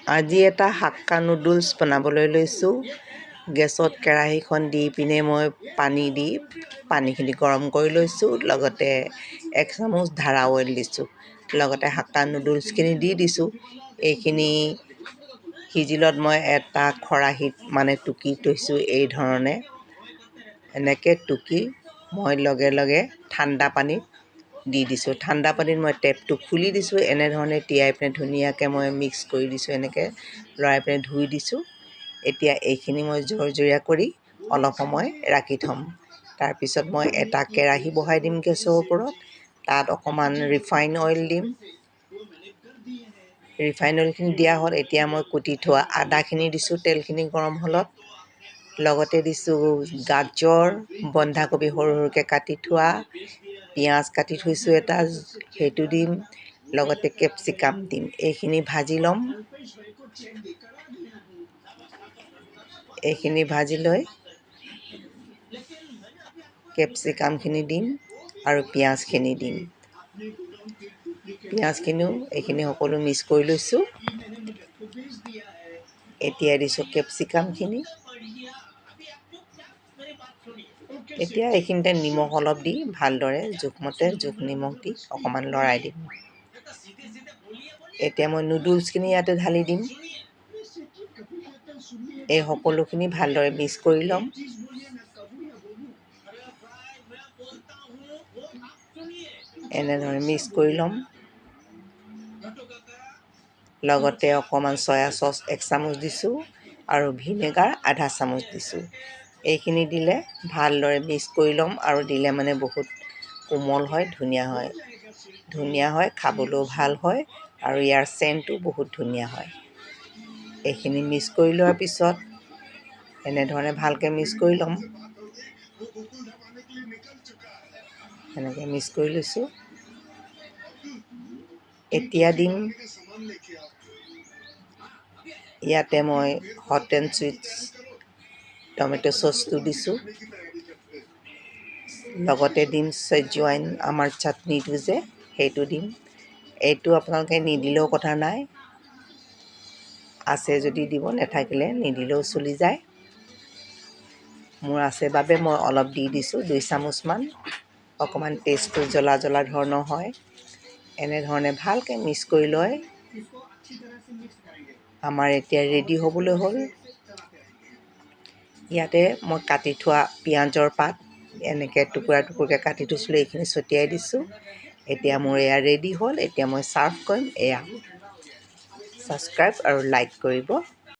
আজি এটা hakka noodles বনাবলৈ লৈছোঁ। গেছত কেৰাহীখন দি পিনে মই পানীখিনি গৰম কৰি লৈছোঁ। লগতে 1 চামুচ ধাৰা অইল দিছোঁ। লগতে হাক্কা নুডলছখিনি দি দিছোঁ। এইখিনি সিজিলত মই এটা খৰাহীত টুকি থৈছোঁ। এই ধৰণে এনেকৈ টুকি মই লগে লগে ঠাণ্ডা পানীত দি দিছোঁ। ঠাণ্ডা পানীত মই টেপটো খুলি দিছোঁ। এনেধৰণে তিয়াই পিনে ধুনীয়াকৈ মই মিক্স কৰি দিছোঁ। এনেকৈ লৰাই পিনে ধুই দিছোঁ। এতিয়া এইখিনি মই জৰজৰীয়া কৰি অলপ সময় ৰাখি থ'ম। তাৰপিছত মই এটা কেৰাহী বহাই দিম গেছৰ ওপৰত। তাত অকণমান ৰিফাইন অইল দিম। ৰিফাইন অইলখিনি দিয়া হ'ল। এতিয়া মই কুটি থোৱা আদাখিনি দিছোঁ তেলখিনি গৰম হ'লত। লগতে দিছোঁ গাজৰ, বন্ধাকবি সৰু সৰুকৈ কাটি থোৱা, পিঁয়াজ কাটি থৈছোঁ এটা, সেইটো দিম। লগতে কেপচিকাম দিম। এইখিনি ভাজি ল'ম। এইখিনি ভাজি লৈ কেপচিকামখিনি দিম আৰু পিঁয়াজখিনি দিম। পিঁয়াজখিনিও এইখিনি সকলো মিক্স কৰি লৈছোঁ। এতিয়া দিছোঁ কেপচিকামখিনি। এতিয়া এইখিনিতে নিমখ অলপ দি ভালদৰে জোখমতে নিমখ দি অকণমান লৰাই দিম। এতিয়া মই নুডলছখিনি ইয়াতে ঢালি দিম। এই সকলোখিনি ভালদৰে মিক্স কৰি ল'ম। এনেধৰণে মিক্স কৰি ল'ম। লগতে অকণমান চয়া চচ 1 চামুচ দিছোঁ আৰু ভিনেগাৰ আধা চামুচ দিছোঁ। এইখিনি দিলে ভালদৰে মিক্স কৰি ল'ম আৰু দিলে বহুত কোমল হয়, ধুনীয়া হয়, খাবলৈও ভাল হয় আৰু ইয়াৰ চেণ্টটো বহুত ধুনীয়া হয়। এইখিনি মিক্স কৰি লোৱাৰ পিছত এনেধৰণে ভালকৈ মিক্স কৰি ল'ম। এনেকৈ মিক্স কৰি লৈছোঁ। এতিয়া দিম ইয়াতে মই হট এণ্ড চুইটছ টমেটো চচটো দিছোঁ। লগতে দিম চেজৱাইন, আমাৰ চাটনিটো যে সেইটো দিম। এইটো আপোনালোকে নিদিলেও কথা নাই, আছে যদি দিব, নাথাকিলে নিদিলেও চলি যায়। মোৰ আছে বাবে মই অলপ দি দিছোঁ, 2 চামুচমান। অকণমান টেষ্টটো জ্বলা ধৰণৰ হয়। এনেধৰণে ভালকৈ মিক্স কৰি লৈ আমাৰ এতিয়া ৰেডি হ'বলৈ হ'ল। ইয়াতে মই কাটি থোৱা পিঁয়াজৰ পাত এনেকৈ টুকুৰাকৈ কাটি থৈছিলোঁ, এইখিনি ছটিয়াই দিছোঁ। এতিয়া মোৰ এয়া ৰেডি হ'ল। এতিয়া মই ছাৰ্ভ কৰিম। এয়া ছাবস্ক্ৰাইব আৰু লাইক কৰিব।